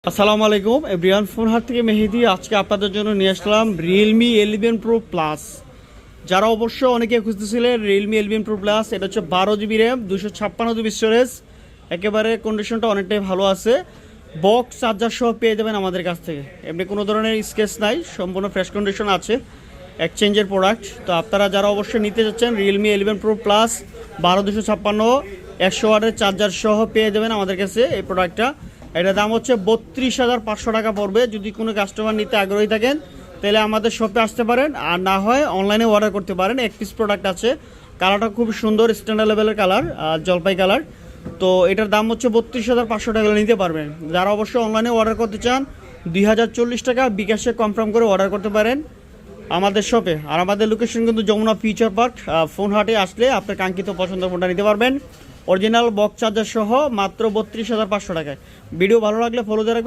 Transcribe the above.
আসসালামু আলাইকুম everyone, phone হাট থেকে মেহেদি। আজকে আপনাদের জন্য নিয়ে আসলাম রিয়েলমি 11 প্রো প্লাস। যারা অবশ্য অনেকে খুঁজতেছিলেন রিয়েলমি 11 প্রো প্লাস, এটা হচ্ছে 12 জিবি র্যাম, 256 জিবি স্টোরেজ, একেবারে কন্ডিশনটা অনেকটাই ভালো আছে। বক্স চার্জার সহ পেয়ে যাবেন আমাদের কাছ থেকে। এমনি কোনো ধরনের স্কেচ নাই, সম্পূর্ণ ফ্রেশ কন্ডিশন আছে, এক্সচেঞ্জের প্রোডাক্ট। তো আপনারা যারা অবশ্যই নিতে চাচ্ছেন রিয়েলমি 11 প্রো প্লাস 12 256 100 ওয়াটের চার্জার সহ পেয়ে যাবেন আমাদের কাছে এই প্রোডাক্টটা। এটার দাম হচ্ছে 32,500 টাকা পড়বে। যদি কোনো কাস্টমার নিতে আগ্রহী থাকেন তাহলে আমাদের শপে আসতে পারেন, আর না হয় অনলাইনে অর্ডার করতে পারেন। এক পিস প্রোডাক্ট আছে, কালারটা খুব সুন্দর, স্ট্যান্ডার্ড লেভেলের কালার, জলপাই কালার। তো এটার দাম হচ্ছে 32,500 টাকা নিতে পারবেন। যারা অবশ্যই অনলাইনে অর্ডার করতে চান 2040 টাকা বিকাশে কনফার্ম করে অর্ডার করতে পারেন আমাদের শপে। আর আমাদের লোকেশন কিন্তু যমুনা ফিউচার পার্ক। ফোন হাটে আসলে আপনার কাঙ্ক্ষিত পছন্দের ফোনটা নিতে পারবেন অরিজিনাল বক্স চার্জার সহ মাত্র 32,500 টাকায়। ভিডিও ভালো লাগলে ফলো দিয়ে রাখবেন।